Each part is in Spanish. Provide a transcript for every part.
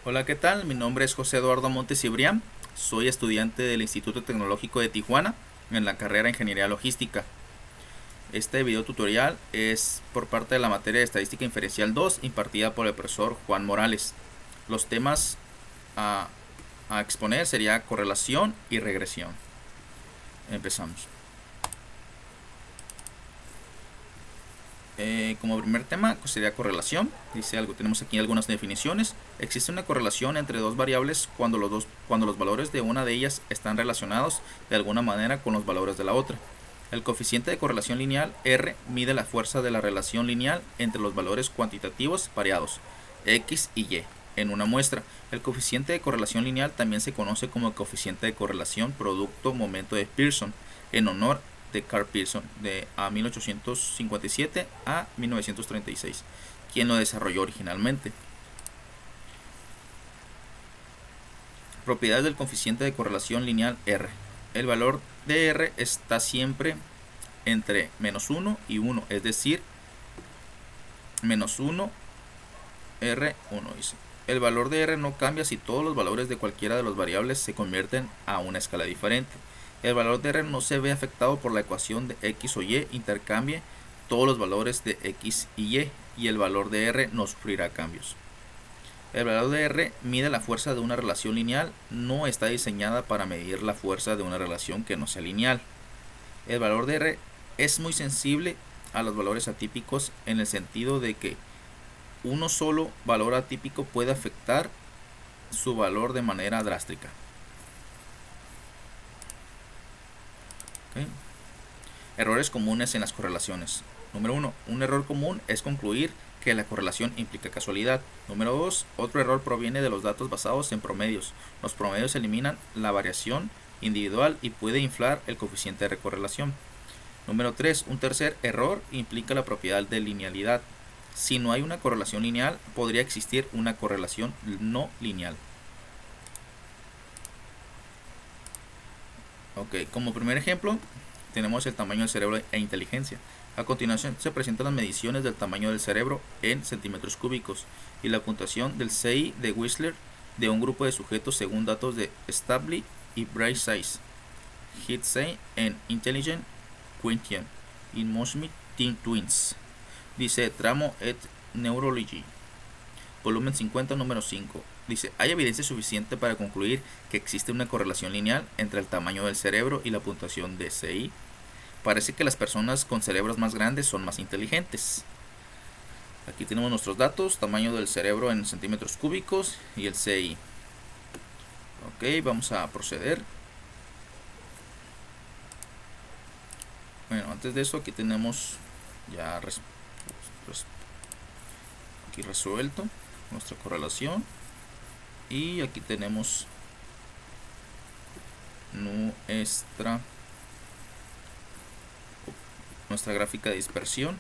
Hola, ¿qué tal? Mi nombre es José Eduardo Montes Cibrián. Soy estudiante del Instituto Tecnológico de Tijuana en la carrera Ingeniería Logística. Este video tutorial es por parte de la materia de Estadística Inferencial 2 impartida por el profesor Juan Morales. Los temas a, a exponer sería correlación y regresión. Empezamos. Como primer tema sería correlación. Dice algo, tenemos aquí algunas definiciones. Existe una correlación entre dos variables cuando los valores de una de ellas están relacionados de alguna manera con los valores de la otra. El coeficiente de correlación lineal R mide la fuerza de la relación lineal entre los valores cuantitativos variados X y Y en una muestra. El coeficiente de correlación lineal también se conoce como el coeficiente de correlación producto-momento de Pearson, en honor de Carl Pearson de 1857 a 1936, quien lo desarrolló originalmente. Propiedades del coeficiente de correlación lineal R. El valor de R está siempre entre menos 1 y 1, es decir, menos 1, R1 dice. El valor de R no cambia si todos los valores de cualquiera de las variables se convierten a una escala diferente. El valor de R no se ve afectado por la ecuación de X o Y intercambie todos los valores de X y el valor de R no sufrirá cambios. El valor de R mide la fuerza de una relación lineal, no está diseñada para medir la fuerza de una relación que no sea lineal. El valor de R es muy sensible a los valores atípicos en el sentido de que uno solo valor atípico puede afectar su valor de manera drástica. ¿Okay? Errores comunes en las correlaciones. Número 1. Un error común es concluir que la correlación implica casualidad. Número 2. Otro error proviene de los datos basados en promedios. Los promedios eliminan la variación individual y puede inflar el coeficiente de correlación. Número 3. Un tercer error implica la propiedad de linealidad. Si no hay una correlación lineal, podría existir una correlación no lineal. Ok, como primer ejemplo, tenemos el tamaño del cerebro e inteligencia. A continuación se presentan las mediciones del tamaño del cerebro en centímetros cúbicos y la puntuación del CI de Wechsler de un grupo de sujetos según datos de Stabley y Bright Size, Hitsey en Intelligent Quotient in Mosmic Twins. Dice Tramo et Neurology, volumen 50, número 5. Dice, hay evidencia suficiente para concluir que existe una correlación lineal entre el tamaño del cerebro y la puntuación de CI. Parece que las personas con cerebros más grandes son más inteligentes. Aquí tenemos nuestros datos, tamaño del cerebro en centímetros cúbicos y el CI. Ok, vamos a proceder. Bueno, antes de eso aquí tenemos ya aquí resuelto nuestra correlación. Y aquí tenemos nuestra gráfica de dispersión.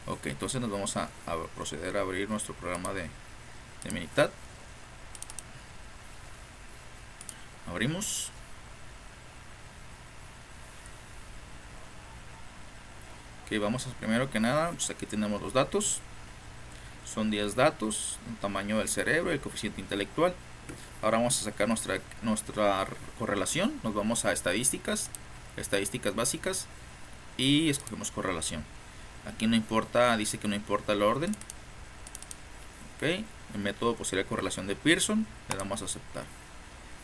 Ok, entonces nos vamos a proceder a abrir nuestro programa de Minitab. Abrimos. Ok, vamos a primero que nada, pues aquí tenemos los datos. Son 10 datos, el tamaño del cerebro, el coeficiente intelectual. Ahora vamos a sacar nuestra correlación. Nos vamos a estadísticas básicas y escogemos correlación. Aquí no importa, dice que no importa el orden. Ok, el método pues sería correlación de Pearson, le damos a aceptar.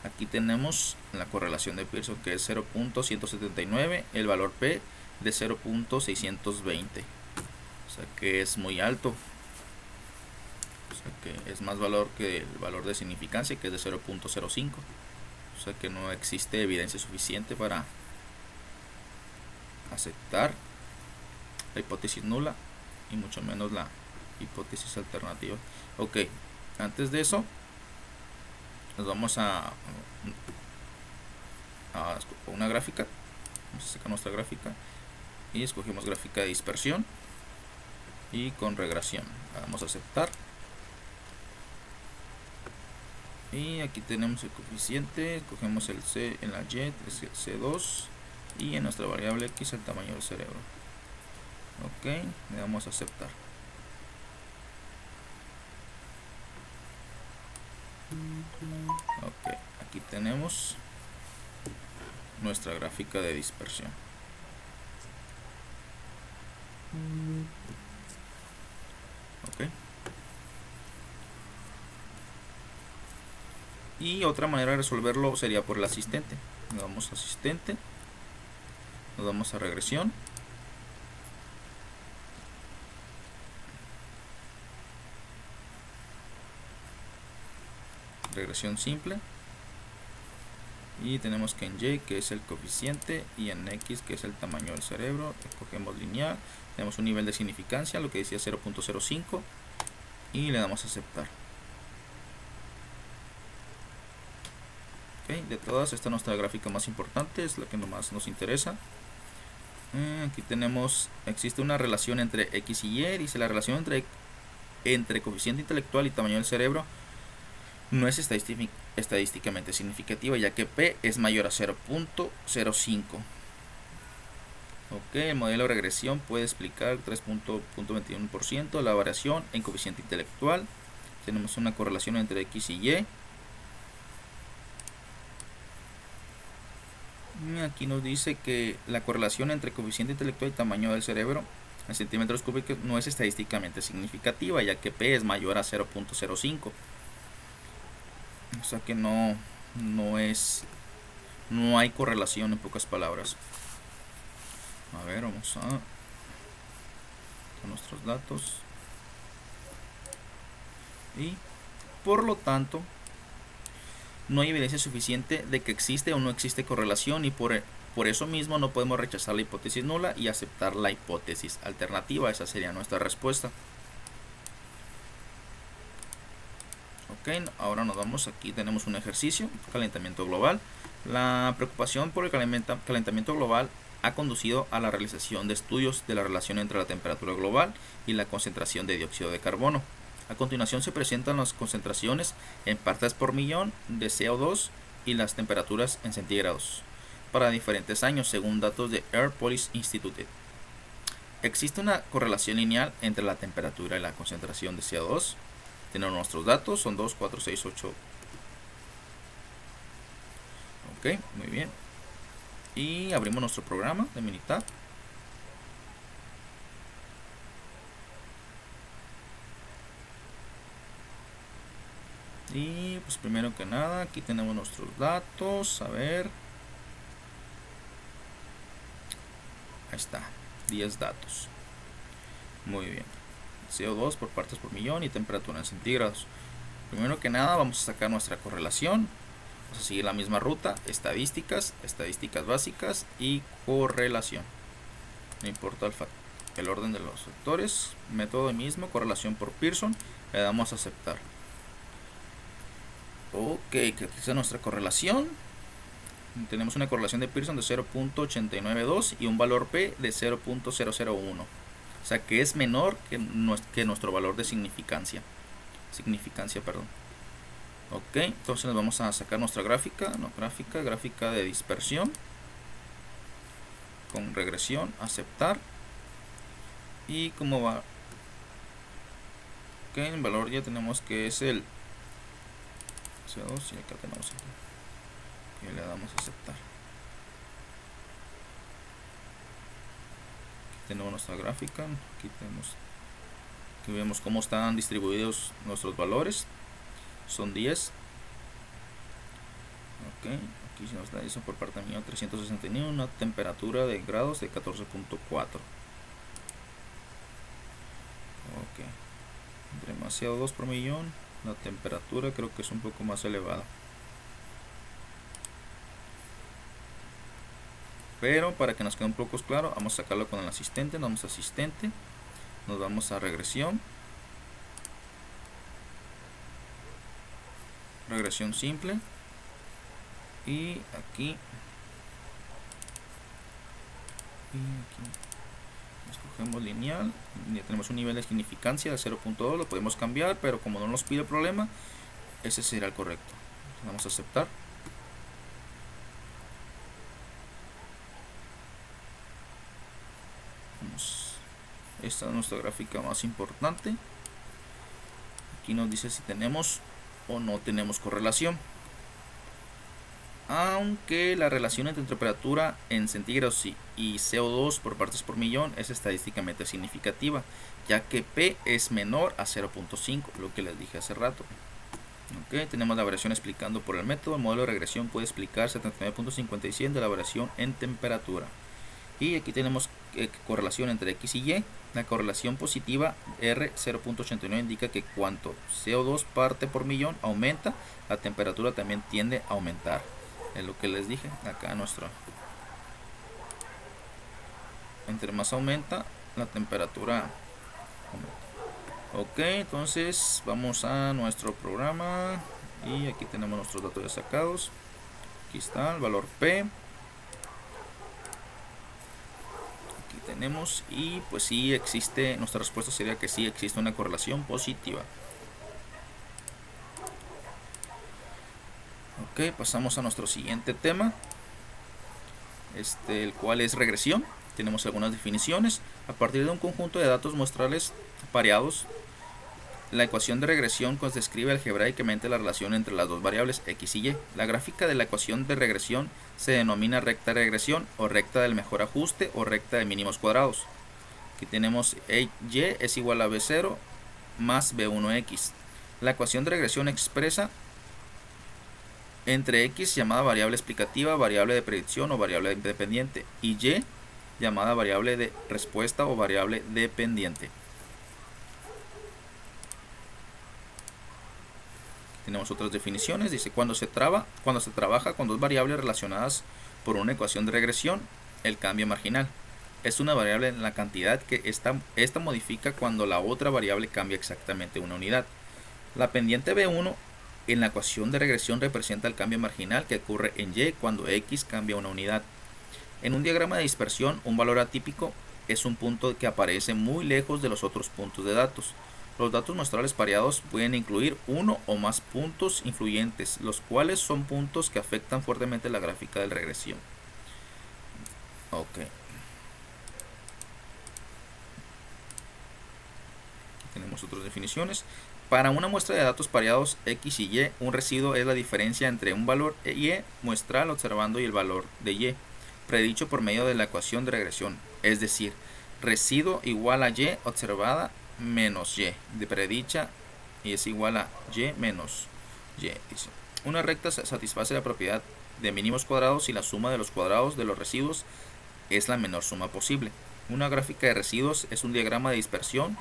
Aquí tenemos la correlación de Pearson que es 0.179, el valor P de 0.620, o sea que es muy alto, o sea que es más valor que el valor de significancia, que es de 0.05, o sea que no existe evidencia suficiente para aceptar la hipótesis nula y mucho menos la hipótesis alternativa. Ok, antes de eso nos vamos a una gráfica. Vamos a sacar nuestra gráfica y escogemos gráfica de dispersión y con regresión. Vamos a aceptar y aquí tenemos el coeficiente. Escogemos el C en la Y, es el C2, y en nuestra variable X el tamaño del cerebro. Ok, le damos a aceptar. aquí tenemos nuestra gráfica de dispersión. Ok. Y otra manera de resolverlo sería por el asistente. Nos damos a asistente, nos damos a regresión, regresión simple, y tenemos que en Y, que es el coeficiente, y en X, que es el tamaño del cerebro, escogemos lineal, tenemos un nivel de significancia, lo que decía 0.05, y le damos a aceptar. Okay, de todas, esta es nuestra gráfica más importante, es la que más nos interesa. Aquí tenemos, existe una relación entre X y Y, dice la relación entre coeficiente intelectual y tamaño del cerebro no es estadísticamente significativa, ya que P es mayor a 0.05. Ok, el modelo de regresión puede explicar 3.21% la variación en coeficiente intelectual. Tenemos una correlación entre X y Y. Aquí nos dice que la correlación entre coeficiente intelectual y tamaño del cerebro en centímetros cúbicos no es estadísticamente significativa, ya que P es mayor a 0.05. O sea que no hay correlación, en pocas palabras. A ver, vamos a nuestros datos. Y por lo tanto, no hay evidencia suficiente de que existe o no existe correlación, y por eso mismo no podemos rechazar la hipótesis nula y aceptar la hipótesis alternativa. Esa sería nuestra respuesta. Ok, ahora nos vamos, aquí tenemos un ejercicio, calentamiento global. La preocupación por el calentamiento global ha conducido a la realización de estudios de la relación entre la temperatura global y la concentración de dióxido de carbono. A continuación se presentan las concentraciones en partes por millón de CO2 y las temperaturas en centígrados para diferentes años según datos de Air Policy Institute. ¿Existe una correlación lineal entre la temperatura y la concentración de CO2? Tenemos nuestros datos, son 2, 4, 6, 8. Ok, muy bien. Y abrimos nuestro programa de Minitab. Y pues primero que nada, aquí tenemos nuestros datos. A ver. Ahí está, 10 datos. Muy bien. CO2 por partes por millón y temperatura en centígrados. Primero que nada vamos a sacar nuestra correlación. Vamos a seguir la misma ruta, estadísticas básicas y correlación. No importa el orden de los factores, método mismo, correlación por Pearson, le damos a aceptar. Ok, que aquí está nuestra correlación. Tenemos una correlación de Pearson de 0.892 y un valor P de 0.001. O sea que es menor que nuestro valor de significancia. Ok, entonces nos vamos a sacar nuestra gráfica de dispersión con regresión, aceptar. Y cómo va. Ok, el valor ya tenemos que es el CO2 y acá tenemos el, y le damos a aceptar. Tenemos nuestra gráfica, aquí vemos cómo están distribuidos nuestros valores, son 10. Ok, aquí se nos da eso por parte mía, 361, una temperatura de grados de 14.4. Ok, entre más CO2 por millón, la temperatura creo que es un poco más elevada. Pero para que nos quede un poco claro, vamos a sacarlo con el asistente. Nos vamos a asistente, nos vamos a regresión, regresión simple, y aquí escogemos lineal. Ya tenemos un nivel de significancia de 0.2, lo podemos cambiar, pero como no nos pide el problema, ese será el correcto. Vamos a aceptar. Esta es nuestra gráfica más importante. Aquí nos dice si tenemos o no tenemos correlación. aunque la relación entre temperatura en centígrados y CO2 por partes por millón es estadísticamente significativa, ya que P es menor a 0.5, lo que les dije hace rato. Okay, tenemos la variación explicando por el método. El modelo de regresión puede explicar 79.57 de la variación en temperatura. Y aquí tenemos correlación entre X y Y. La correlación positiva R 0.89 indica que cuanto CO2 parte por millón aumenta, la temperatura también tiende a aumentar. Es lo que les dije acá nuestro. Entre más aumenta, la temperatura aumenta. Ok, entonces vamos a nuestro programa y aquí tenemos nuestros datos ya sacados. Aquí está el valor P. Aquí tenemos y pues sí existe, nuestra respuesta sería que sí existe una correlación positiva. Ok, pasamos a nuestro siguiente tema, el cual es regresión. Tenemos algunas definiciones. A partir de un conjunto de datos muestrales pareados, la ecuación de regresión describe algebraicamente la relación entre las dos variables x y y. La gráfica de la ecuación de regresión se denomina recta de regresión o recta del mejor ajuste o recta de mínimos cuadrados. Aquí tenemos y es igual a b0 más b1x. La ecuación de regresión expresa entre x llamada variable explicativa, variable de predicción o variable dependiente y y llamada variable de respuesta o variable dependiente. Tenemos otras definiciones. Dice cuando se trabaja con dos variables relacionadas por una ecuación de regresión, el cambio marginal es una variable en la cantidad que esta modifica cuando la otra variable cambia exactamente una unidad. La pendiente b1 en la ecuación de regresión representa el cambio marginal que ocurre en y cuando x cambia una unidad. En un diagrama de dispersión, un valor atípico es un punto que aparece muy lejos de los otros puntos de datos. Los datos muestrales pareados pueden incluir uno o más puntos influyentes, los cuales son puntos que afectan fuertemente la gráfica de regresión. Ok. Tenemos otras definiciones. Para una muestra de datos pareados x y y, un residuo es la diferencia entre un valor y muestral observando y el valor de y, predicho por medio de la ecuación de regresión. Es decir, residuo igual a y observada menos y de predicha y es igual a y menos y. Dice, una recta satisface la propiedad de mínimos cuadrados si la suma de los cuadrados de los residuos es la menor suma posible. Una gráfica de residuos es un diagrama de dispersión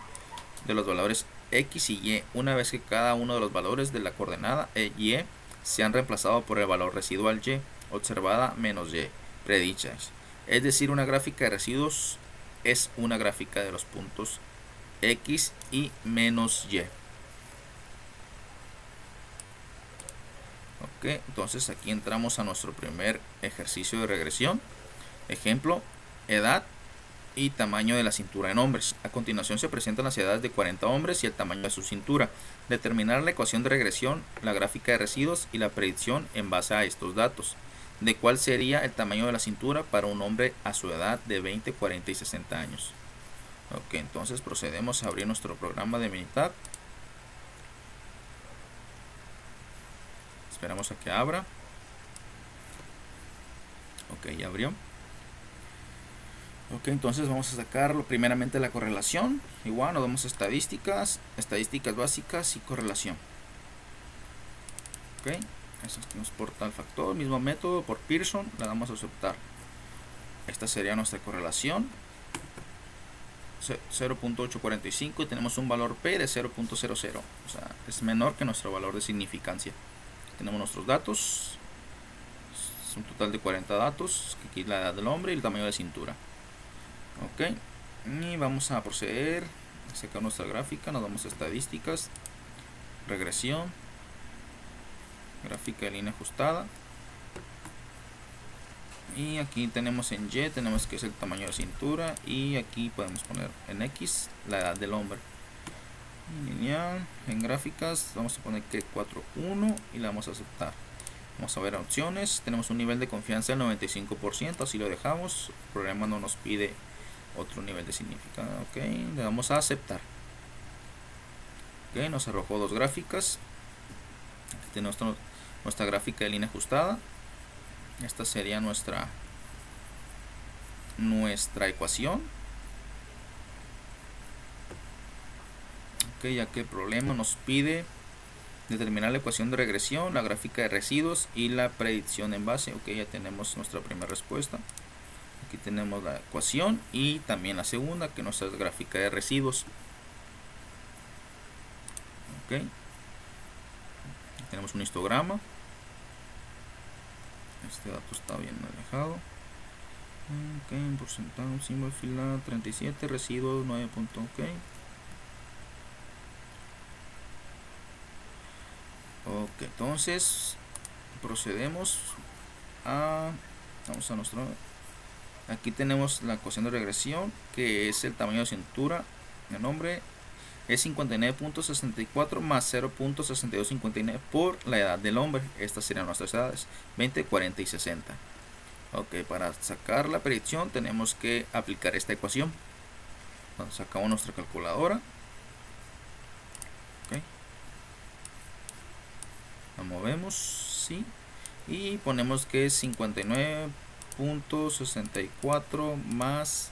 de los valores x y y una vez que cada uno de los valores de la coordenada y se han reemplazado por el valor residual y observada menos y predicha. Es decir, una gráfica de residuos es una gráfica de los puntos x y menos y. Ok, entonces aquí entramos a nuestro primer ejercicio de regresión. Ejemplo, edad y tamaño de la cintura en hombres. A continuación se presentan las edades de 40 hombres y el tamaño de su cintura. Determinar la ecuación de regresión, la gráfica de residuos y la predicción en base a estos datos. De cuál sería el tamaño de la cintura para un hombre a su edad de 20, 40 y 60 años. Ok, entonces procedemos a abrir nuestro programa de Minitab. Esperamos a que abra. Ok, ya abrió. Ok, entonces vamos a sacar primeramente la correlación. Igual nos damos estadísticas básicas y correlación. Ok, eso nos por tal factor, mismo método por Pearson, la damos a aceptar. Esta sería nuestra correlación. 0.845 y tenemos un valor P de 0.00, o sea, es menor que nuestro valor de significancia. Tenemos nuestros datos, es un total de 40 datos, aquí la edad del hombre y el tamaño de cintura. Ok, y vamos a proceder a sacar nuestra gráfica. Nos damos a estadísticas, regresión, gráfica de línea ajustada, y aquí tenemos en Y, tenemos que es el tamaño de cintura, y aquí podemos poner en X la edad del hombre. Lineal, en gráficas vamos a poner que 4.1 y la vamos a aceptar. Vamos a ver opciones. Tenemos un nivel de confianza del 95%, así lo dejamos. El programa no nos pide otro nivel de significado. Ok, le damos a aceptar. Ok, nos arrojó dos gráficas. Aquí tenemos nuestra gráfica de línea ajustada. Esta sería nuestra ecuación. Ok, ya que el problema nos pide determinar la ecuación de regresión, la gráfica de residuos y la predicción en base. Ok, ya tenemos nuestra primera respuesta. Aquí tenemos la ecuación y también la segunda, que nuestra gráfica de residuos. Ok, tenemos un histograma. Este dato está bien alejado. Ok, porcentaje, símbolo de fila 37, residuos 9. Ok. Ok, entonces procedemos a... Vamos a nuestro... Aquí tenemos la ecuación de regresión, que es el tamaño de cintura. El nombre es 59.64 más 0.6259 por la edad del hombre. Estas serían nuestras edades: 20, 40 y 60. Ok, para sacar la predicción tenemos que aplicar esta ecuación. Bueno, sacamos nuestra calculadora. Ok, la movemos, sí, y ponemos que es 59.64 más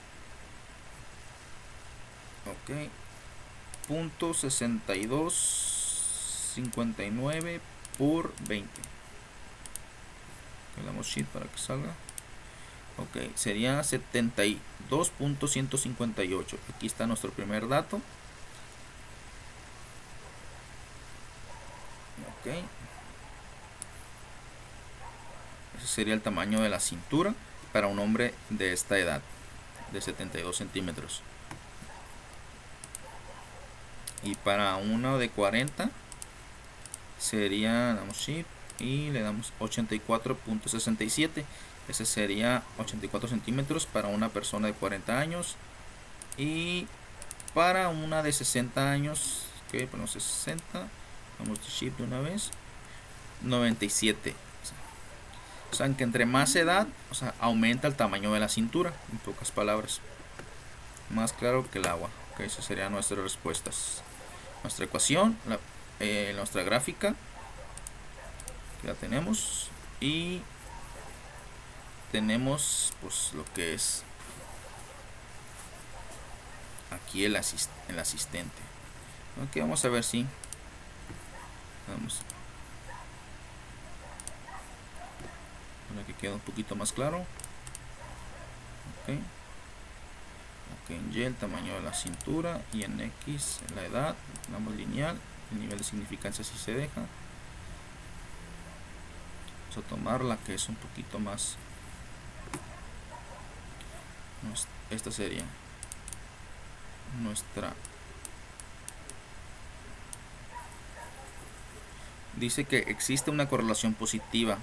0.6259 por 20. Le damos shift para que salga. Ok, sería 72.158. Aquí está nuestro primer dato. Ok, ese sería el tamaño de la cintura para un hombre de esta edad, de 72 centímetros. Y para uno de 40 sería, damos shift y le damos 84.67. Ese sería 84 centímetros para una persona de 40 años. Y para una de 60 años, que ponemos 60, damos shift de una vez, 97. O sea, que entre más edad, o sea, aumenta el tamaño de la cintura, en pocas palabras. Más claro que el agua. Ok, esas serían nuestras respuestas. Nuestra ecuación, nuestra gráfica, que la tenemos, y tenemos pues lo que es aquí el asistente. Ok, vamos a ver si vamos para que quede un poquito más claro. Ok, en Y el tamaño de la cintura y en X la edad. Damos lineal, el nivel de significancia si se deja. Vamos a tomar la que es un poquito más. Esta sería nuestra. Dice que existe una correlación positiva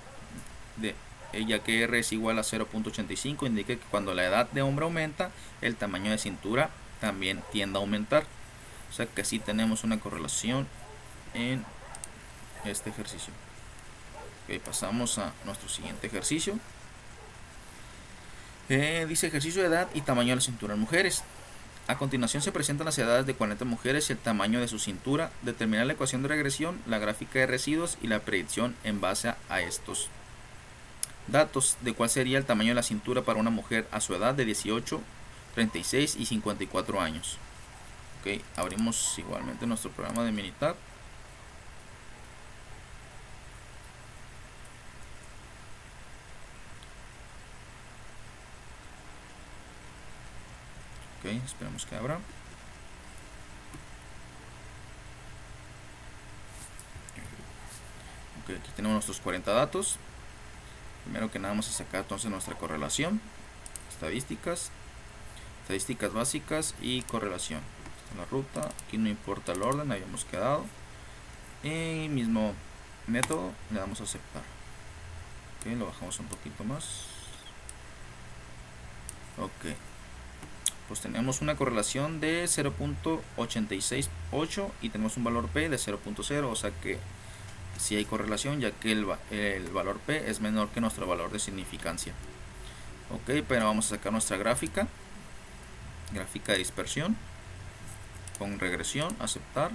ya que R es igual a 0.85, indica que cuando la edad de hombre aumenta, el tamaño de cintura también tiende a aumentar. O sea que sí tenemos una correlación en este ejercicio. Ok, pasamos a nuestro siguiente ejercicio. Dice ejercicio de edad y tamaño de la cintura en mujeres. A continuación se presentan las edades de 40 mujeres y el tamaño de su cintura. Determinar la ecuación de regresión, la gráfica de residuos y la predicción en base a estos datos de cuál sería el tamaño de la cintura para una mujer a su edad de 18, 36 y 54 años. Ok, abrimos igualmente nuestro programa de Minitab. Ok, esperamos que abra. Ok, aquí tenemos nuestros 40 datos. Primero que nada vamos a sacar entonces nuestra correlación, estadísticas básicas y correlación. Esta es la ruta, aquí no importa el orden, habíamos quedado. Y mismo método, le damos a aceptar. Ok, lo bajamos un poquito más. Ok, pues tenemos una correlación de 0.868 y tenemos un valor P de 0.0, o sea que si hay correlación, ya que el valor P es menor que nuestro valor de significancia. Ok, pero vamos a sacar nuestra gráfica de dispersión con regresión, aceptar,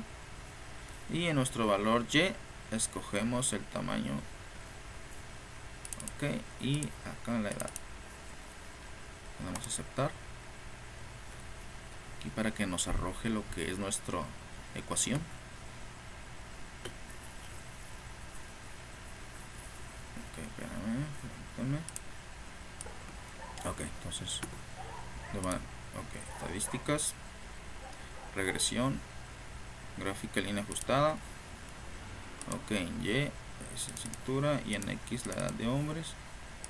y en nuestro valor Y escogemos el tamaño. Ok, Ok, y acá la edad. Podemos aceptar. Aquí para que nos arroje lo que es nuestra ecuación. Ok, espérame. Ok, entonces, ok, estadísticas, regresión, gráfica línea ajustada. Ok, en Y es en cintura y en X la edad de hombres.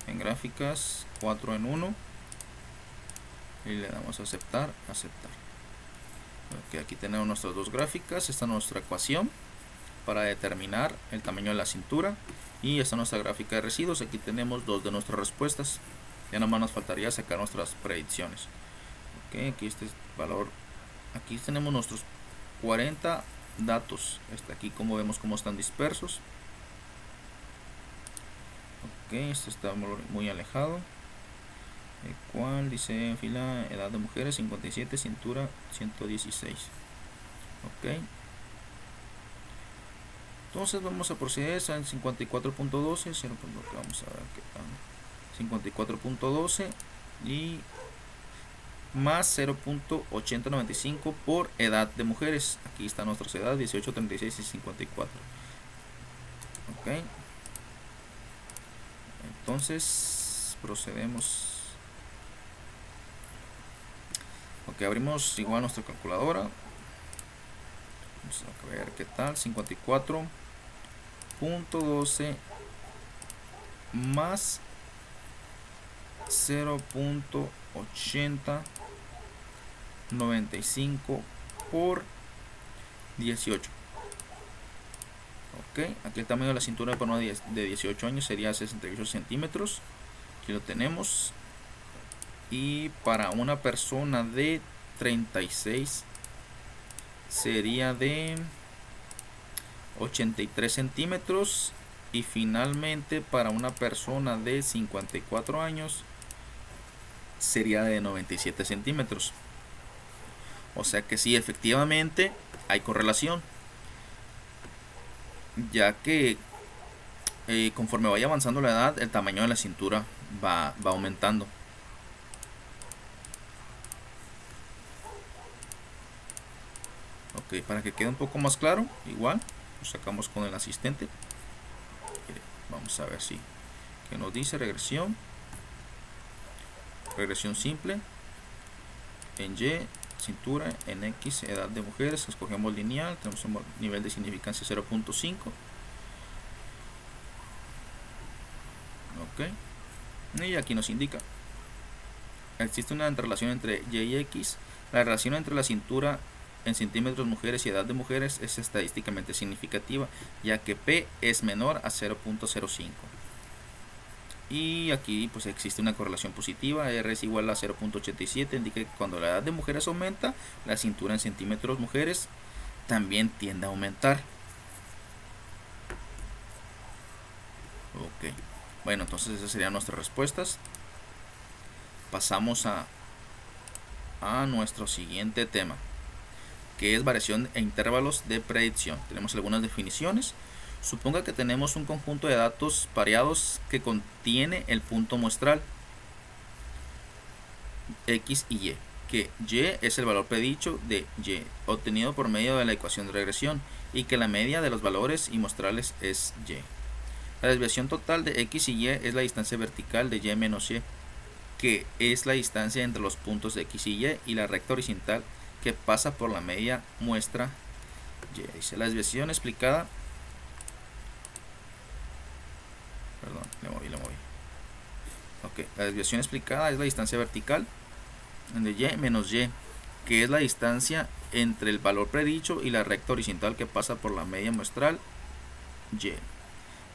En gráficas 4 en 1 y le damos a aceptar. Ok, aquí tenemos nuestras dos gráficas. Esta es nuestra ecuación para determinar el tamaño de la cintura y esta es nuestra gráfica de residuos. Aquí tenemos dos de nuestras respuestas. Ya nada más nos faltaría sacar nuestras predicciones. Ok, aquí este valor, aquí tenemos nuestros 40 datos. Aquí como vemos cómo están dispersos. Ok, este está muy alejado. El cual dice fila edad de mujeres 57, cintura 116. Ok, entonces vamos a proceder al 54.12. Vamos a ver qué tal. 54.12 y más 0.8095 por edad de mujeres. Aquí están nuestras edades 18, 36 y 54. Ok, entonces procedemos. Ok, abrimos igual nuestra calculadora. Vamos a ver qué tal. 54.12 más 0.8095 por 18. Ok, aquí el tamaño de la cintura para una de 18 años sería 68 centímetros. Aquí lo tenemos. Y para una persona de 36 sería de 83 centímetros. Y finalmente para una persona de 54 años sería de 97 centímetros. O sea que sí, efectivamente hay correlación, ya que conforme vaya avanzando la edad, el tamaño de la cintura va aumentando. Ok, para que quede un poco más claro, igual lo sacamos con el asistente. Vamos a ver si que nos dice regresión simple en Y cintura, en X edad de mujeres. Escogemos lineal, tenemos un nivel de significancia 0.5. ok, y aquí nos indica existe una relación entre Y y X. La relación entre la cintura en centímetros mujeres y edad de mujeres es estadísticamente significativa, ya que P es menor a 0.05. Y aquí pues existe una correlación positiva. R es igual a 0.87, indica que cuando la edad de mujeres aumenta, la cintura en centímetros mujeres también tiende a aumentar. Ok, bueno, entonces esas serían nuestras respuestas. Pasamos a nuestro siguiente tema, que es variación e intervalos de predicción. Tenemos algunas definiciones. Suponga que tenemos un conjunto de datos pareados que contiene el punto muestral X y Y, que Y es el valor predicho de Y, obtenido por medio de la ecuación de regresión, y que la media de los valores y muestrales es Y. La desviación total de X y Y es la distancia vertical de Y menos Y, que es la distancia entre los puntos de X y la recta horizontal que pasa por la media muestra Y. Dice la desviación explicada. Perdón, le moví. Ok, la desviación explicada es la distancia vertical de Y menos Y, que es la distancia entre el valor predicho y la recta horizontal que pasa por la media muestral Y.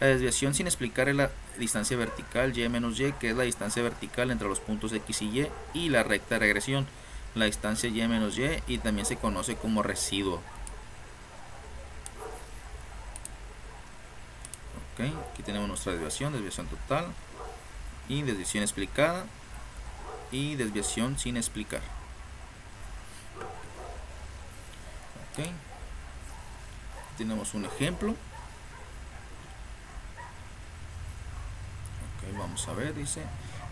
La desviación sin explicar es la distancia vertical Y menos Y, que es la distancia vertical entre los puntos X y la recta de regresión, la distancia Y menos Y, y también se conoce como residuo. Ok, aquí tenemos nuestra desviación total y desviación explicada y desviación sin explicar. Ok, tenemos un ejemplo. Ok, Vamos a ver, dice: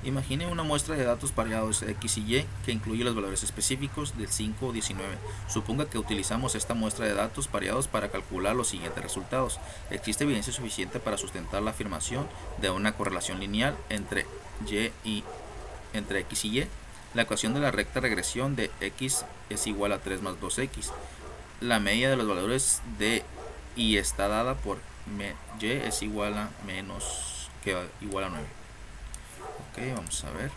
imagine una muestra de datos pareados X y Y que incluye los valores específicos del 5 o 19. Suponga que utilizamos esta muestra de datos pareados para calcular los siguientes resultados. Existe evidencia suficiente para sustentar la afirmación de una correlación lineal entre X y Y. La ecuación de la recta regresión de X es igual a 3 más 2X. La media de los valores de Y está dada por Y es igual a igual a 9. Ok, vamos a ver.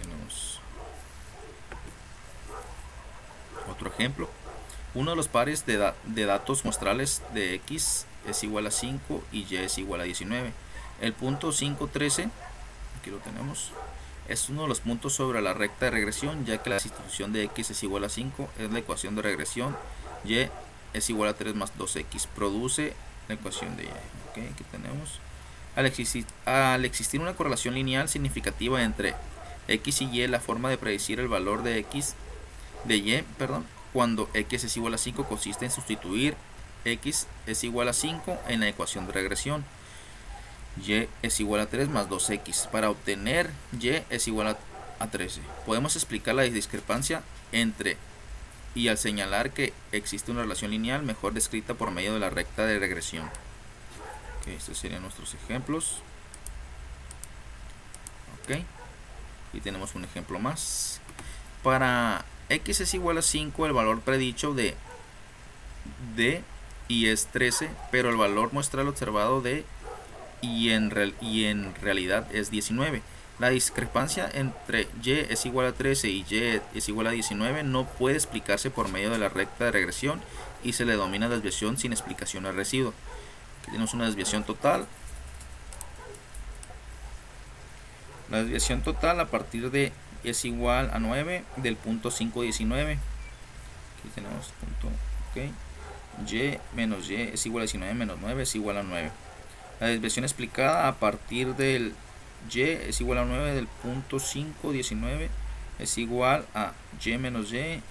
Tenemos otro ejemplo. Uno de los pares de datos muestrales de X es igual a 5 y Y es igual a 19. El punto 5, 13, aquí lo tenemos, es uno de los puntos sobre la recta de regresión, ya que la sustitución de X es igual a 5 es la ecuación de regresión. Y es igual a 3 más 2X produce la ecuación de Y. Okay, aquí tenemos: al existir una correlación lineal significativa entre X y Y, la forma de predecir el valor de Y, cuando X es igual a 5 consiste en sustituir X es igual a 5 en la ecuación de regresión. Y es igual a 3 más 2X para obtener Y es igual a 13. Podemos explicar la discrepancia entre y al señalar que existe una relación lineal mejor descrita por medio de la recta de regresión. Okay, estos serían nuestros ejemplos. Ok, y tenemos un ejemplo más. Para X es igual a 5, el valor predicho de Y es 13, pero el valor muestral observado de Y en realidad es 19. La discrepancia entre Y es igual a 13 y Y es igual a 19 no puede explicarse por medio de la recta de regresión y se le denomina desviación sin explicación al residuo. Aquí tenemos una desviación total. La desviación total a partir de es igual a 9 del punto 5, 19. Aquí tenemos punto, ok. Y menos Y es igual a 19 menos 9 es igual a 9. La desviación explicada a partir del Y es igual a 9 del punto 5, 19 es igual a Y menos Y,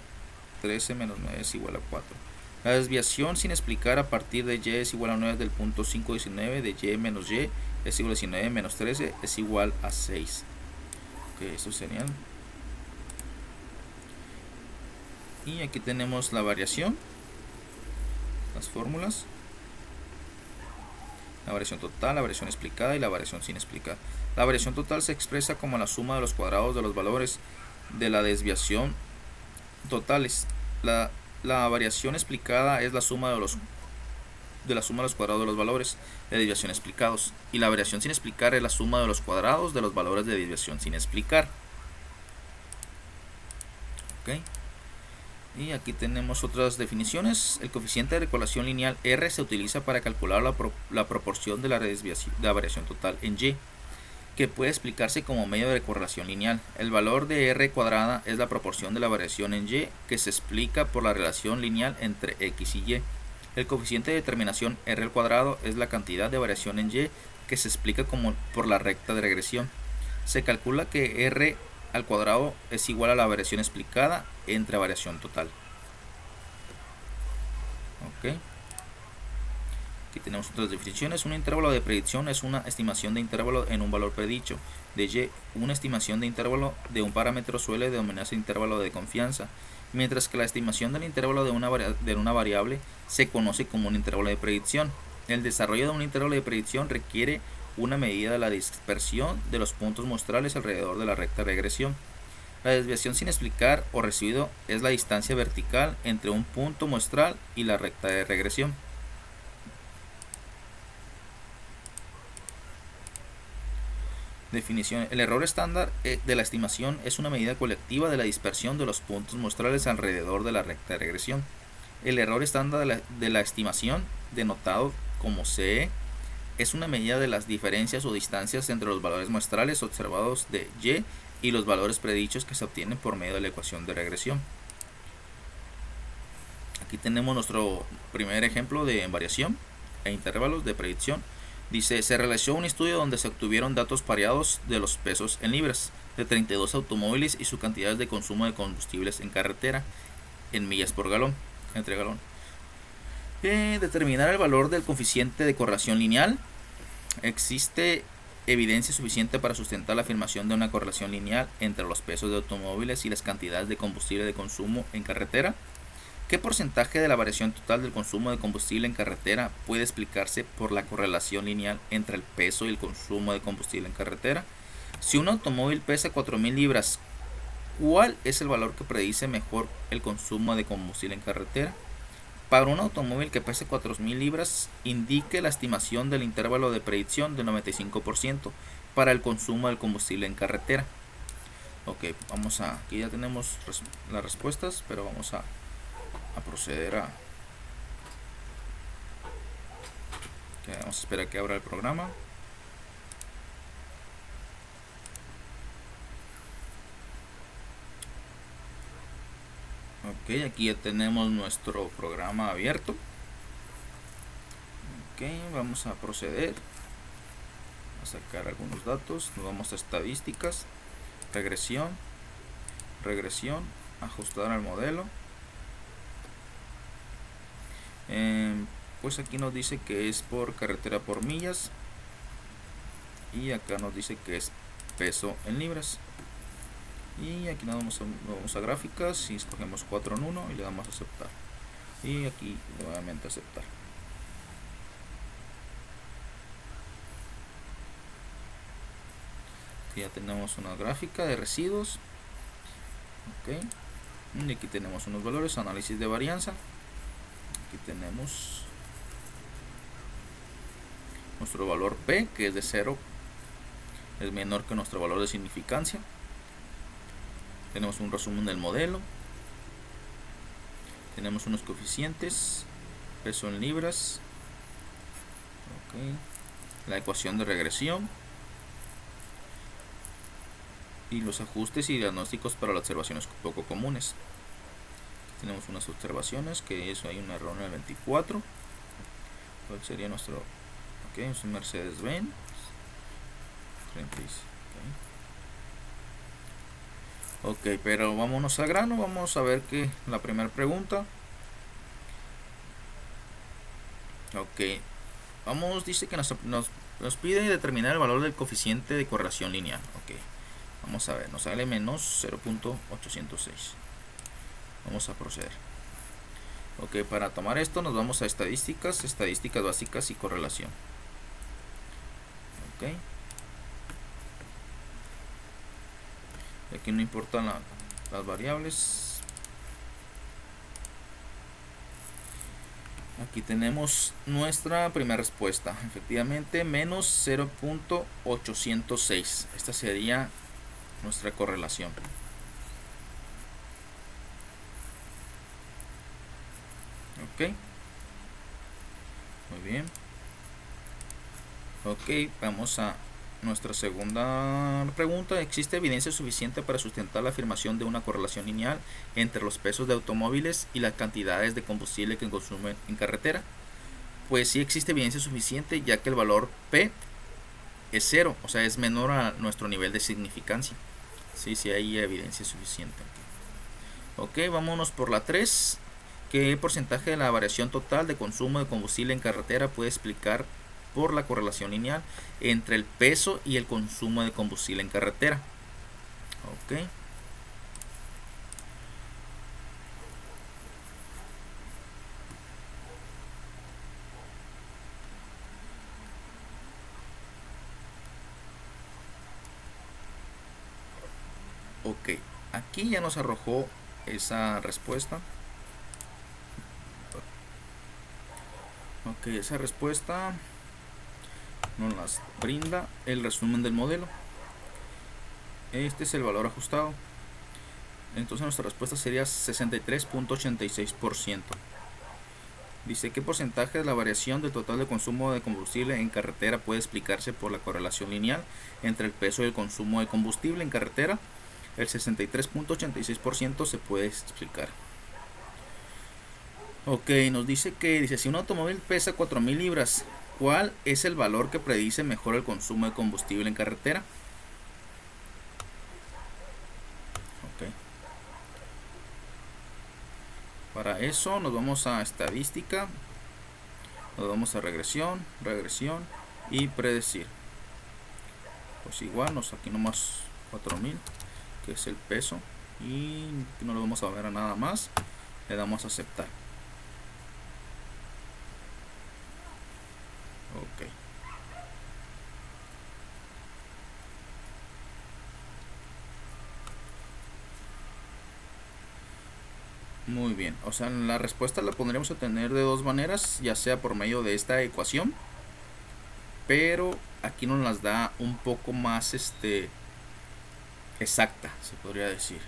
13 menos 9 es igual a 4. La desviación sin explicar a partir de Y es igual a 9 del punto 5, 19 de Y menos Y es igual a 19 menos 13 es igual a 6. Ok, eso serían. Y aquí tenemos la variación, las fórmulas: la variación total, la variación explicada y la variación sin explicar. La variación total se expresa como la suma de los cuadrados de los valores de la desviación totales. La variación explicada es la suma de los cuadrados de los valores de desviación explicados, y la variación sin explicar es la suma de los cuadrados de los valores de desviación sin explicar. Ok. Y aquí tenemos otras definiciones. El coeficiente de correlación lineal R se utiliza para calcular la proporción de la variación total en Y, que puede explicarse como medio de correlación lineal. El valor de R cuadrada es la proporción de la variación en Y, que se explica por la relación lineal entre X y Y. El coeficiente de determinación R al cuadrado es la cantidad de variación en Y, que se explica por la recta de regresión. Se calcula que R al cuadrado es igual a la variación explicada entre variación total. Ok. Aquí tenemos otras definiciones. Un intervalo de predicción es una estimación de intervalo en un valor predicho de Y. Una estimación de intervalo de un parámetro suele denominarse intervalo de confianza, mientras que la estimación del intervalo de una variable se conoce como un intervalo de predicción. El desarrollo de un intervalo de predicción requiere una medida de la dispersión de los puntos muestrales alrededor de la recta de regresión. La desviación sin explicar o residuo es la distancia vertical entre un punto muestral y la recta de regresión. Definición: el error estándar de la estimación es una medida colectiva de la dispersión de los puntos muestrales alrededor de la recta de regresión. El error estándar de la estimación, denotado como CE, es una medida de las diferencias o distancias entre los valores muestrales observados de Y y los valores predichos que se obtienen por medio de la ecuación de regresión. Aquí tenemos nuestro primer ejemplo de variación e intervalos de predicción. Dice: se realizó un estudio donde se obtuvieron datos pareados de los pesos en libras de 32 automóviles y sus cantidades de consumo de combustibles en carretera en millas por galón, entre galón. Determinar el valor del coeficiente de correlación lineal. Existe evidencia suficiente para sustentar la afirmación de una correlación lineal entre los pesos de automóviles y las cantidades de combustible de consumo en carretera? ¿Qué porcentaje de la variación total del consumo de combustible en carretera puede explicarse por la correlación lineal entre el peso y el consumo de combustible en carretera? Si un automóvil pesa 4.000 libras, ¿cuál es el valor que predice mejor el consumo de combustible en carretera? Para un automóvil que pese 4.000 libras, indique la estimación del intervalo de predicción del 95% para el consumo del combustible en carretera. Ok, vamos a... Aquí ya tenemos las respuestas, pero vamos a proceder a... Okay, vamos a esperar que abra el programa. Ok, aquí ya tenemos nuestro programa abierto. Ok, vamos a proceder a sacar algunos datos. Nos vamos a estadísticas, regresión, ajustar al modelo. Pues aquí nos dice que es por carretera por millas, y acá nos dice que es peso en libras. Y aquí nos vamos a gráficas y escogemos 4 en 1 y le damos a aceptar, y aquí nuevamente aceptar. Aquí ya tenemos una gráfica de residuos. Ok, y aquí tenemos unos valores, análisis de varianza. Aquí tenemos nuestro valor P, que es de 0, es menor que nuestro valor de significancia. Tenemos un resumen del modelo, tenemos unos coeficientes, peso en libras, okay, la ecuación de regresión y los ajustes y diagnósticos para las observaciones poco comunes. Tenemos unas observaciones, que eso hay un error en el 24. ¿Cuál sería nuestro? Ok, es un Mercedes-Benz 36. Ok, pero vámonos al grano. Vamos a ver que la primera pregunta. Ok, vamos, dice que nos pide determinar el valor del coeficiente de correlación lineal. Ok, vamos a ver, nos sale menos 0.806. Vamos a proceder. Ok, para tomar esto nos vamos a estadísticas básicas y correlación. Ok, aquí no importan las variables. Aquí tenemos nuestra primera respuesta, efectivamente menos 0.806. esta sería nuestra correlación. Ok, muy bien. Ok, vamos a nuestra segunda pregunta. ¿Existe evidencia suficiente para sustentar la afirmación de una correlación lineal entre los pesos de automóviles y las cantidades de combustible que consumen en carretera? Pues sí existe evidencia suficiente, ya que el valor P es 0, o sea, es menor a nuestro nivel de significancia. Sí hay evidencia suficiente. Ok, vámonos por la 3. ¿Qué porcentaje de la variación total de consumo de combustible en carretera puede explicar por la correlación lineal entre el peso y el consumo de combustible en carretera? Ok. Ok, aquí ya nos arrojó esa respuesta. Ok, esa respuesta nos las brinda el resumen del modelo. Este es el valor ajustado. Entonces nuestra respuesta sería 63.86%. Dice, ¿qué porcentaje de la variación del total de consumo de combustible en carretera puede explicarse por la correlación lineal entre el peso y el consumo de combustible en carretera? El 63.86% se puede explicar. Ok, nos dice que si un automóvil pesa 4.000 libras, ¿cuál es el valor que predice mejor el consumo de combustible en carretera? Ok. Para eso nos vamos a estadística, nos vamos a regresión y predecir. pues igual, aquí nomás 4000, que es el peso, y no lo vamos a ver a nada más. Le damos a aceptar. Ok. Muy bien, o sea, la respuesta la podríamos obtener de dos maneras, ya sea por medio de esta ecuación, pero aquí nos las da un poco más exacta, se podría decir.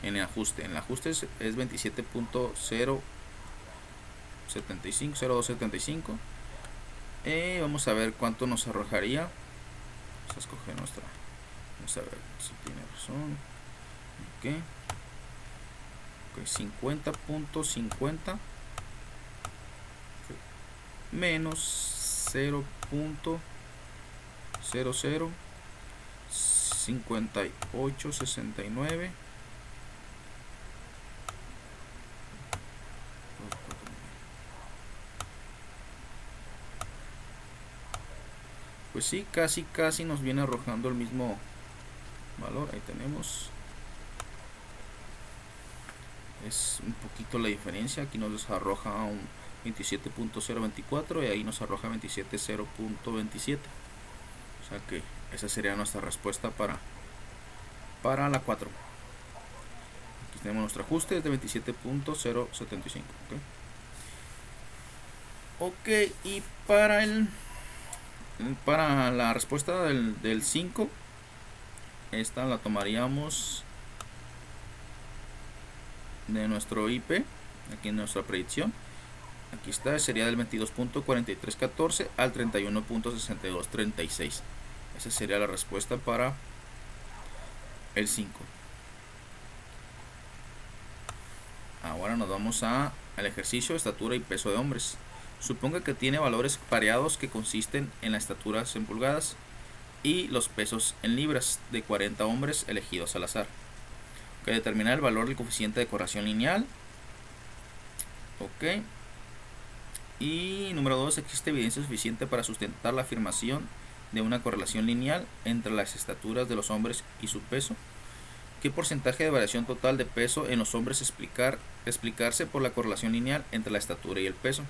En el ajuste es 27.075, vamos a ver cuánto nos arrojaría. Vamos a escoger nuestra, vamos a ver si tiene razón. Ok, 50.50 menos 0.005869 pues sí, casi nos viene arrojando el mismo valor. Ahí tenemos, es un poquito la diferencia. Aquí nos arroja un 27.024 y ahí nos arroja 27.0.27. O sea que esa sería nuestra respuesta para la 4. Aquí tenemos nuestro ajuste de 27.075. Ok, y para la respuesta del 5, esta la tomaríamos de nuestro IP, aquí en nuestra predicción. Aquí está, sería del 22.4314 al 31.6236. Esa sería la respuesta para el 5. Ahora nos vamos al ejercicio de estatura y peso de hombres. Suponga que tiene valores pareados que consisten en las estaturas en pulgadas y los pesos en libras de 40 hombres elegidos al azar. Que determinar el valor del coeficiente de correlación lineal. Ok. Y número 2, existe evidencia suficiente para sustentar la afirmación de una correlación lineal entre las estaturas de los hombres y su peso. ¿Qué porcentaje de variación total de peso en los hombres explicarse por la correlación lineal entre la estatura y el peso?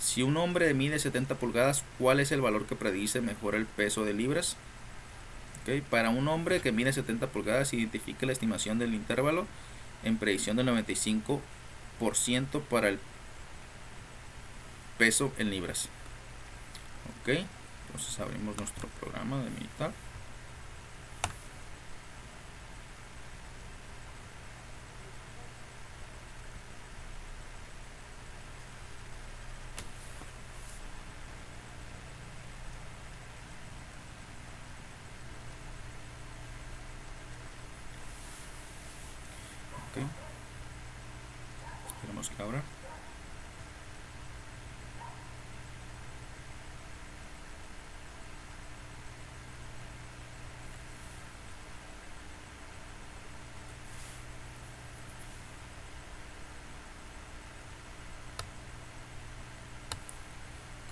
Si un hombre mide 70 pulgadas, ¿cuál es el valor que predice mejor el peso de libras? Okay. Para un hombre que mide 70 pulgadas, identifique la estimación del intervalo en predicción del 95% para el peso en libras. Ok, entonces abrimos nuestro programa de militar. Ok, esperemos que abra.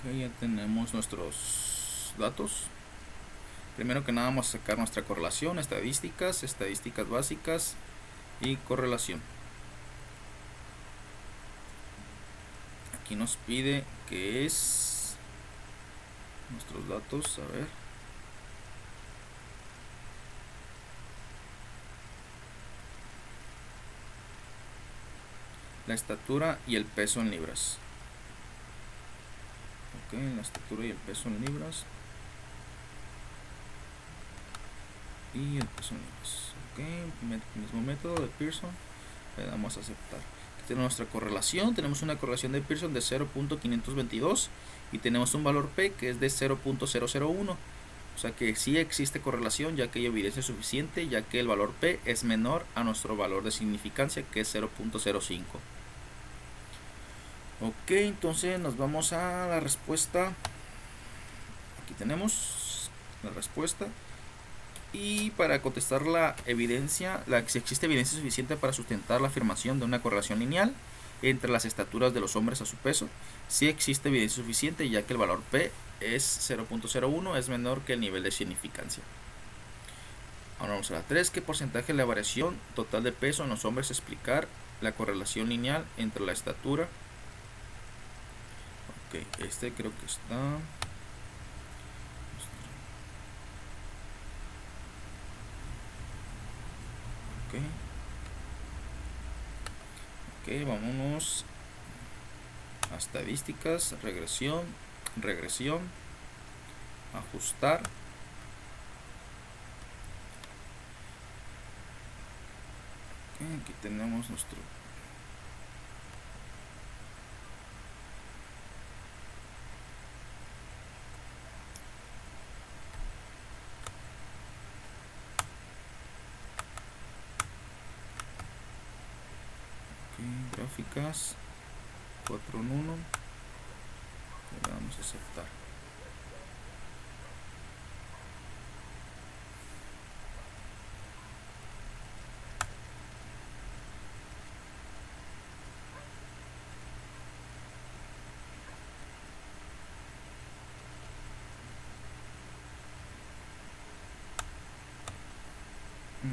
Ok, ya tenemos nuestros datos. Primero que nada vamos a sacar nuestra correlación, estadísticas básicas y correlación. Aquí nos pide que es nuestros datos, a ver. La estatura y el peso en libras. Ok, la estatura y el peso en libras. Y el peso en libras. Ok, mismo método de Pearson. Le damos a aceptar. Aquí tenemos nuestra correlación. Tenemos una correlación de Pearson de 0.522 y tenemos un valor P que es de 0.001. O sea que sí existe correlación, ya que hay evidencia suficiente, ya que el valor P es menor a nuestro valor de significancia, que es 0.05. Ok, entonces nos vamos a la respuesta. Aquí tenemos la respuesta. Y para contestar la evidencia, si existe evidencia suficiente para sustentar la afirmación de una correlación lineal entre las estaturas de los hombres a su peso, sí existe evidencia suficiente, ya que el valor P es 0.01, es menor que el nivel de significancia. Ahora vamos a la 3. ¿Qué porcentaje de la variación total de peso en los hombres? Explicar la correlación lineal entre la estatura. Ok, este creo que está. Ok. Ok, vámonos a estadísticas, regresión, ajustar. Ok, aquí tenemos nuestro. Gráficas 4 en 1. Le damos a aceptar.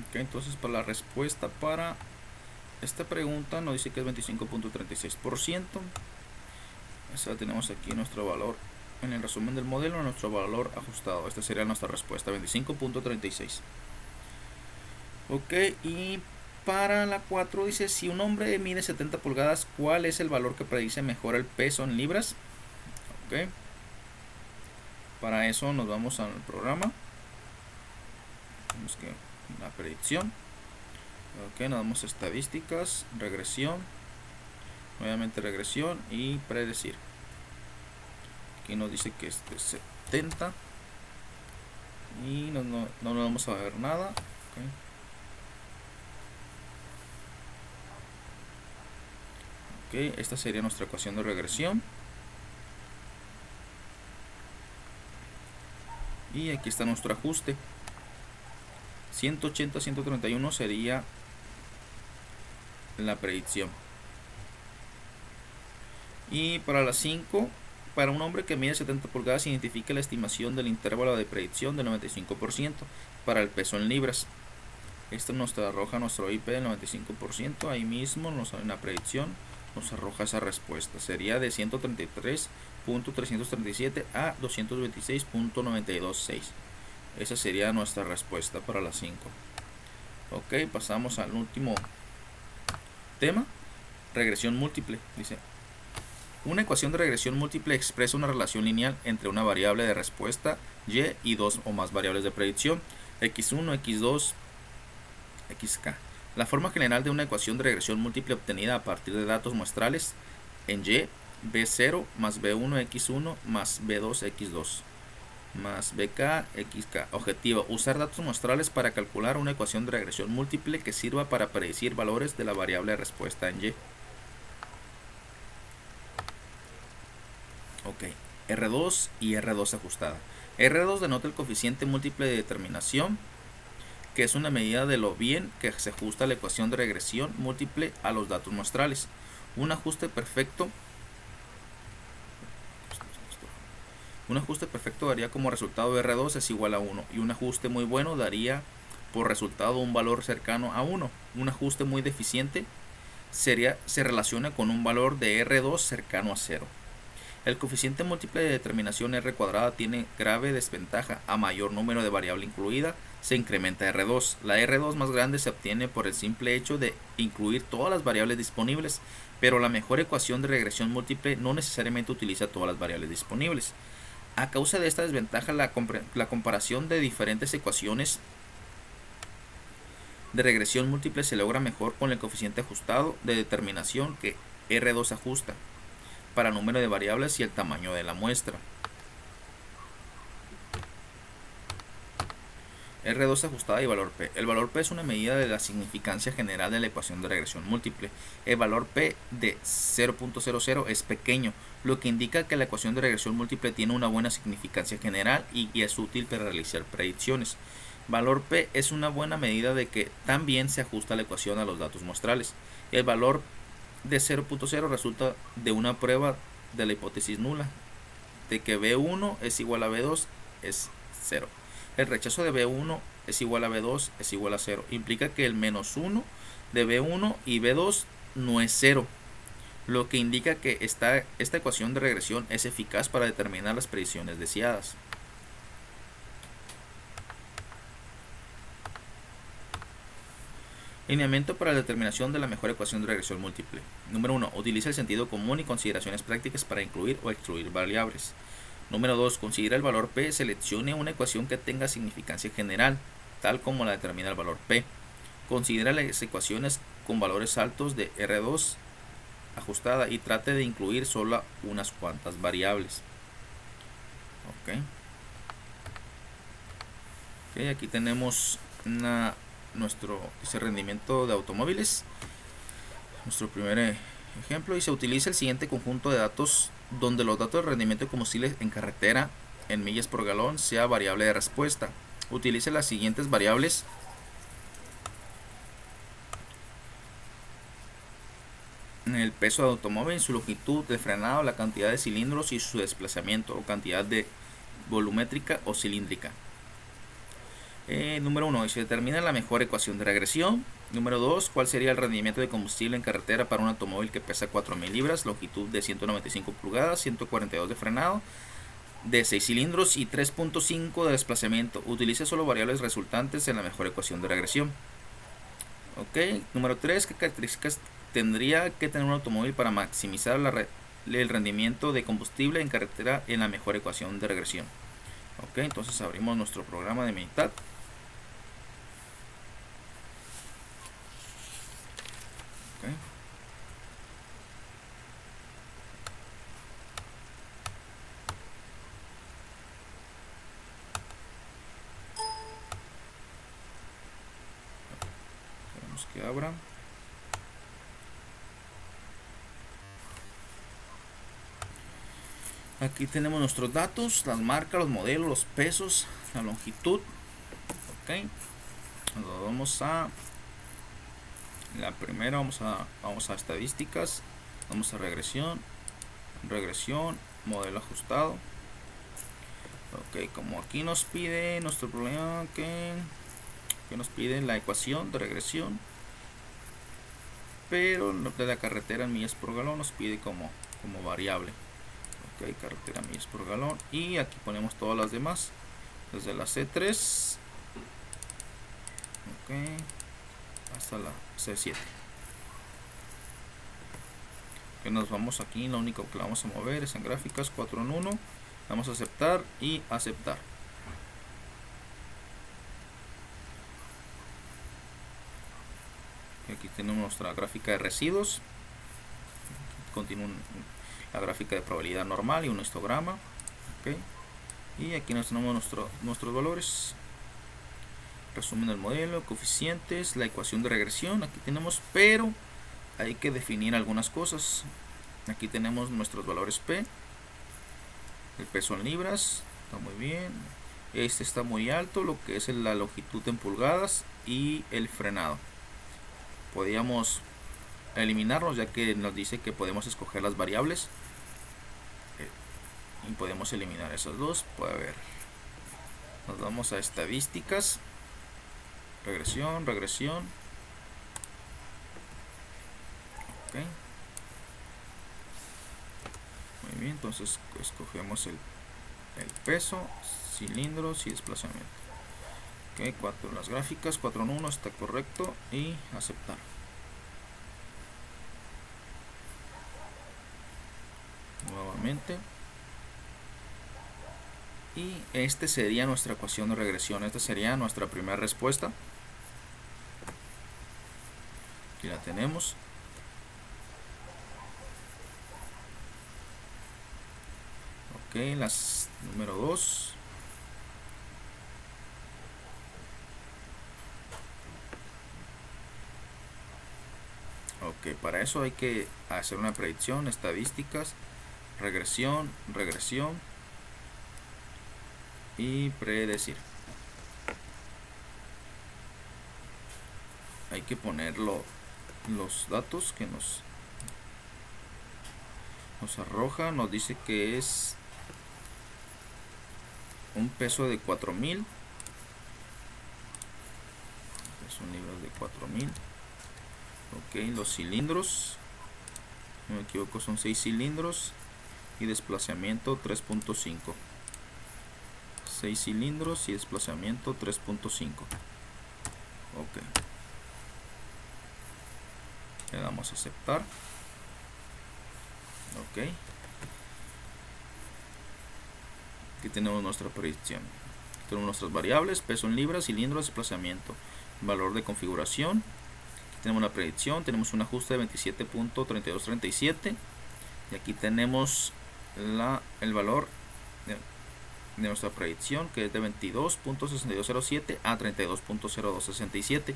Ok, entonces para la respuesta para esta pregunta nos dice que es 25.36%. Esa la tenemos aquí nuestro valor en el resumen del modelo, nuestro valor ajustado. Esta sería nuestra respuesta, 25.36. Ok, y para la 4 dice, si un hombre mide 70 pulgadas, ¿cuál es el valor que predice mejor el peso en libras? Ok, para eso nos vamos al programa. Tenemos que la predicción. Ok, nos damos estadísticas, regresión, nuevamente regresión y predecir. Aquí nos dice que es de 70 y no vamos a ver nada. Okay. Ok, esta sería nuestra ecuación de regresión. Y aquí está nuestro ajuste. 180, 131 sería la predicción. Y para las 5, para un hombre que mide 70 pulgadas, identifica la estimación del intervalo de predicción del 95% para el peso en libras. Esto nos arroja nuestro IP del 95%. Ahí mismo en la predicción nos arroja esa respuesta. Sería de 133.337 a 226.926. Esa sería nuestra respuesta para las 5. Ok, pasamos al último tema. Regresión múltiple. Dice, una ecuación de regresión múltiple expresa una relación lineal entre una variable de respuesta y y dos o más variables de predicción, x1, x2, xk. La forma general de una ecuación de regresión múltiple obtenida a partir de datos muestrales en y, b0 más b1 x1 más b2 x2 más bk xk. Objetivo: usar datos muestrales para calcular una ecuación de regresión múltiple que sirva para predecir valores de la variable de respuesta en y. Ok, R2 y R2 ajustada. R2 denota el coeficiente múltiple de determinación, que es una medida de lo bien que se ajusta la ecuación de regresión múltiple a los datos muestrales. Un ajuste perfecto daría como resultado de R2 es igual a 1, y un ajuste muy bueno daría por resultado un valor cercano a 1. Un ajuste muy deficiente se relaciona con un valor de R2 cercano a 0. El coeficiente múltiple de determinación R cuadrada tiene grave desventaja. A mayor número de variable incluida, se incrementa R2. La R2 más grande se obtiene por el simple hecho de incluir todas las variables disponibles, pero la mejor ecuación de regresión múltiple no necesariamente utiliza todas las variables disponibles. A causa de esta desventaja, la comparación de diferentes ecuaciones de regresión múltiple se logra mejor con el coeficiente ajustado de determinación que R2 ajusta para el número de variables y el tamaño de la muestra. R2 ajustada y valor P. El valor P es una medida de la significancia general de la ecuación de regresión múltiple. El valor P de 0.00 es pequeño, lo que indica que la ecuación de regresión múltiple tiene una buena significancia general y es útil para realizar predicciones. Valor P es una buena medida de que también se ajusta la ecuación a los datos muestrales. El valor de 0.0 resulta de una prueba de la hipótesis nula, de que B1 es igual a B2 es 0. El rechazo de B1 es igual a B2 es igual a 0. Implica que el menos 1 de B1 y B2 no es 0. Lo que indica que esta ecuación de regresión es eficaz para determinar las predicciones deseadas. Lineamiento para la determinación de la mejor ecuación de regresión múltiple. Número 1. Utiliza el sentido común y consideraciones prácticas para incluir o excluir variables. Número 2. Considera el valor P. Seleccione una ecuación que tenga significancia general, tal como la determina el valor P. Considera las ecuaciones con valores altos de R2 ajustada y trate de incluir solo unas cuantas variables. Ok, aquí tenemos nuestro rendimiento de automóviles. Nuestro primer ejemplo, y se utiliza el siguiente conjunto de datos donde los datos de rendimiento de combustible en carretera en millas por galón sea variable de respuesta. Utilice las siguientes variables: el peso del automóvil, su longitud de frenado, la cantidad de cilindros y su desplazamiento o cantidad de volumétrica o cilíndrica. Número 1. Se determina la mejor ecuación de regresión. Número 2. ¿Cuál sería el rendimiento de combustible en carretera para un automóvil que pesa 4.000 libras, longitud de 195 pulgadas, 142 de frenado, de 6 cilindros y 3.5 de desplazamiento? Utilice solo variables resultantes en la mejor ecuación de regresión. Ok. Número 3. ¿Qué características tendría que tener un automóvil para maximizar el rendimiento de combustible en carretera en la mejor ecuación de regresión? Ok, entonces abrimos nuestro programa de Minitab. Okay. Esperamos que abra. Aquí tenemos nuestros datos, las marcas, los modelos, los pesos, la longitud. Ok, vamos a la primera, vamos a estadísticas, vamos a regresión, modelo ajustado. Ok, como aquí nos pide nuestro problema que nos pide la ecuación de regresión, pero de la carretera en millas por galón nos pide como variable. Ok, carretera millas por galón, y aquí ponemos todas las demás, desde la C3 hasta la C7. Que nos vamos aquí, lo único que la vamos a mover es en gráficas 4 en 1. Vamos a aceptar y aceptar. Aquí tenemos nuestra gráfica de residuos. Continúa la gráfica de probabilidad normal y un histograma. Okay. Y aquí nos tenemos nuestros valores. Resumen del modelo, coeficientes, la ecuación de regresión. Aquí tenemos, pero hay que definir algunas cosas. Aquí tenemos nuestros valores P. El peso en libras, está muy bien. Este está muy alto, lo que es la longitud en pulgadas y el frenado. Podríamos eliminarlos, ya que nos dice que podemos escoger las variables y podemos eliminar esos dos. Puede ver. Nos vamos a estadísticas, regresión. Okay. Muy bien, entonces escogemos el peso, cilindros y desplazamiento. Ok, las gráficas 4 en 1 está correcto, y aceptar. Nuevamente. Y este sería nuestra ecuación de regresión. Esta sería nuestra primera respuesta. Aquí la tenemos. Ok, las número 2. Ok, para eso hay que hacer una predicción, estadísticas, regresión y predecir. Hay que poner los datos que nos arroja. Nos dice que es un peso de 4.000 son libras de 4000. Ok, los cilindros, no me equivoco, son 6 cilindros y desplazamiento 3.5. 6 cilindros y desplazamiento 3.5. Ok, le damos a aceptar. Ok, aquí tenemos nuestra predicción. Tenemos nuestras variables: peso en libras, cilindros, desplazamiento, valor de configuración. Aquí tenemos la predicción, tenemos un ajuste de 27.3237 y aquí tenemos el valor de nuestra predicción, que es de 22.6207 a 32.0267.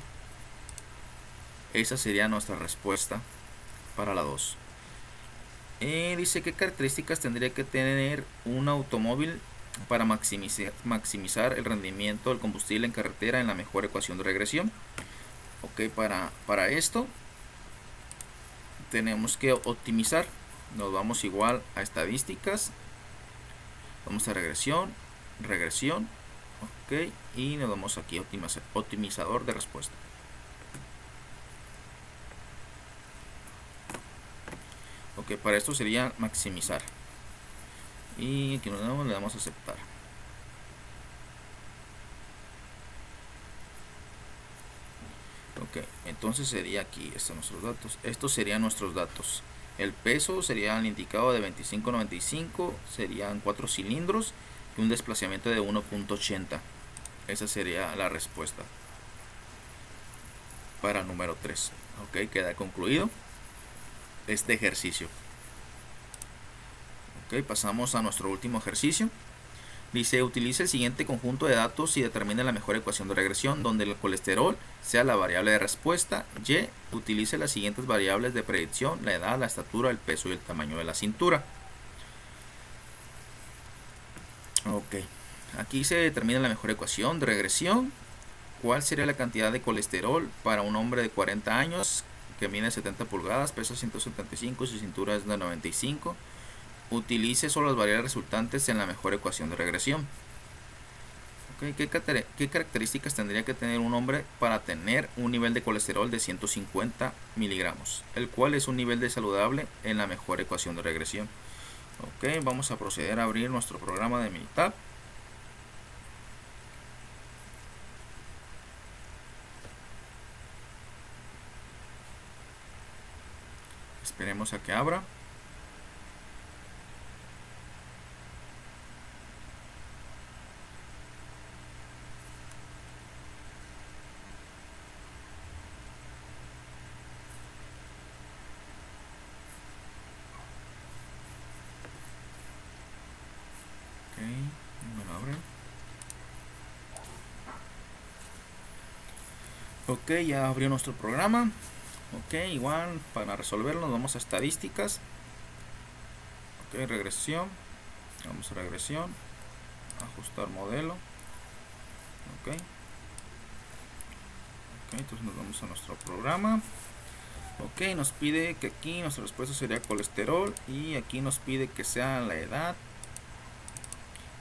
Esa sería nuestra respuesta para la 2. Dice qué características tendría que tener un automóvil para maximizar el rendimiento del combustible en carretera en la mejor ecuación de regresión. Ok, para esto tenemos que optimizar. Nos vamos igual a estadísticas, vamos a regresión, ok, y nos vamos aquí a optimizador de respuesta. Ok, para esto sería maximizar y aquí le damos a aceptar. Ok, entonces sería aquí, estos nuestros datos. Estos serían nuestros datos. El peso sería el indicado de 25.95, serían 4 cilindros y un desplazamiento de 1.80. Esa sería la respuesta para el número 3. Ok, queda concluido este ejercicio. Ok, pasamos a nuestro último ejercicio. Dice, utilice el siguiente conjunto de datos y determine la mejor ecuación de regresión, donde el colesterol sea la variable de respuesta. Y, utilice las siguientes variables de predicción: la edad, la estatura, el peso y el tamaño de la cintura. Ok, aquí se determina la mejor ecuación de regresión. ¿Cuál sería la cantidad de colesterol para un hombre de 40 años que mide 70 pulgadas, pesa 175 y su cintura es de 95? Utilice solo las variables resultantes en la mejor ecuación de regresión. Okay, ¿qué características tendría que tener un hombre para tener un nivel de colesterol de 150 miligramos? El cual es un nivel de saludable en la mejor ecuación de regresión. Ok, vamos a proceder a abrir nuestro programa de Minitab. Esperemos a que abra. Ok, ya abrió nuestro programa. Ok, igual para resolverlo nos vamos a estadísticas. Ok, regresión. Vamos a regresión. Ajustar modelo. Ok. Ok, entonces nos vamos a nuestro programa. Ok, nos pide que aquí nuestra respuesta sería colesterol. Y aquí nos pide que sea la edad,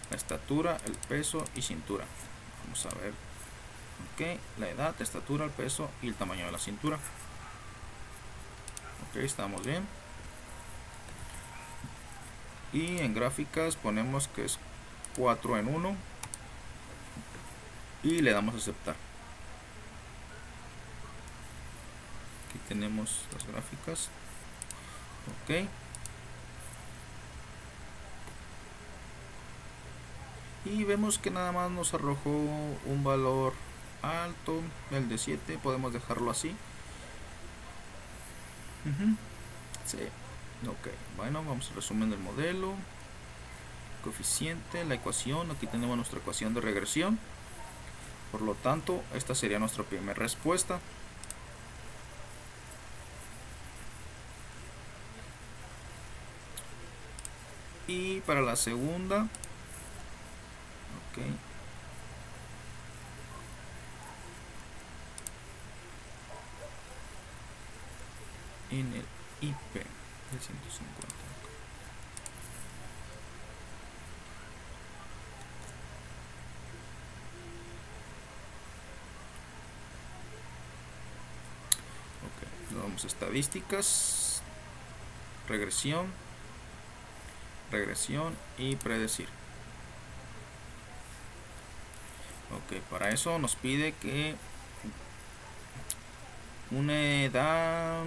la estatura, el peso y cintura. Vamos a ver. Ok, la edad, la estatura, el peso y el tamaño de la cintura. Ok, estamos bien. Y en gráficas ponemos que es 4 en 1 y le damos a aceptar. Aquí tenemos las gráficas. Ok. Y vemos que nada más nos arrojó un valor alto, el de 7. Podemos dejarlo así. Sí. Ok, bueno, vamos al resumen del modelo. Coeficiente, la ecuación. Aquí tenemos nuestra ecuación de regresión. Por lo tanto, esta sería nuestra primera respuesta. Y para la segunda, ok, en el IP de 150. Vamos a estadísticas, regresión, regresión y predecir. Ok, para eso nos pide que una edad,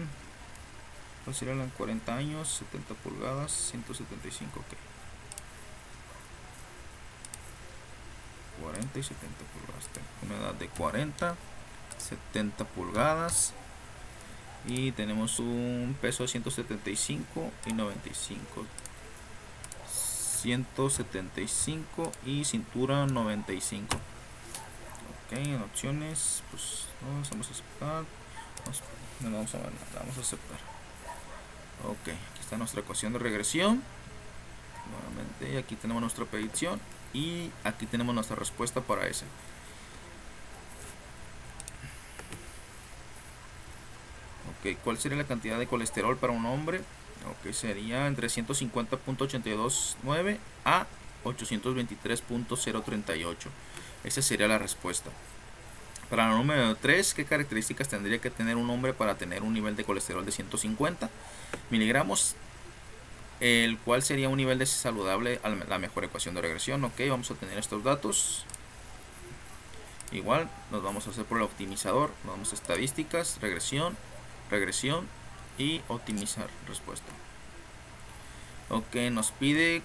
¿cuál sería? 40 años, 70 pulgadas, 175, ok. 40 y 70 pulgadas. Una edad de 40, 70 pulgadas. Y tenemos un peso de 175 y 95. 175 y cintura 95. Ok, en opciones, pues vamos a aceptar. No vamos a ver nada, vamos a aceptar. Ok, aquí está nuestra ecuación de regresión. Nuevamente, aquí tenemos nuestra predicción. Y aquí tenemos nuestra respuesta para ese. Ok, ¿cuál sería la cantidad de colesterol para un hombre? Ok, sería entre 150.829 a 823.038. Esa sería la respuesta. Para el número 3, ¿qué características tendría que tener un hombre para tener un nivel de colesterol de 150 miligramos? El cual sería un nivel de saludable a la mejor ecuación de regresión. Ok, vamos a tener estos datos. Igual, nos vamos a hacer por el optimizador. Nos vamos a estadísticas, regresión, regresión y optimizar respuesta. Ok, nos pide,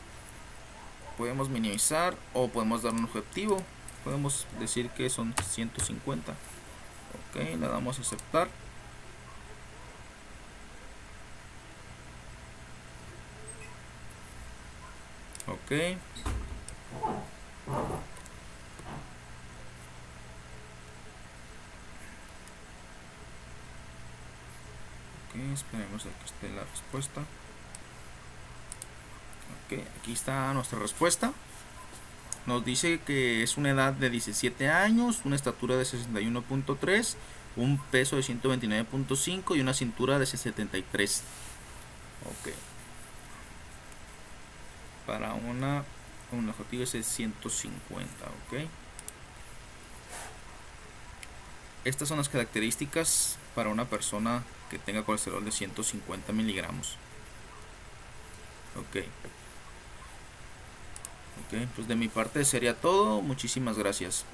podemos minimizar o podemos dar un objetivo. Podemos decir que son 150. Ok, le damos a aceptar. Ok. Ok, esperemos a que esté la respuesta. Ok, aquí está nuestra respuesta. Nos dice que es una edad de 17 años, una estatura de 61.3, un peso de 129.5 y una cintura de 73. Ok. Para un objetivo es 150, ok. Estas son las características para una persona que tenga colesterol de 150 miligramos. Ok. Ok, pues de mi parte sería todo. Muchísimas gracias.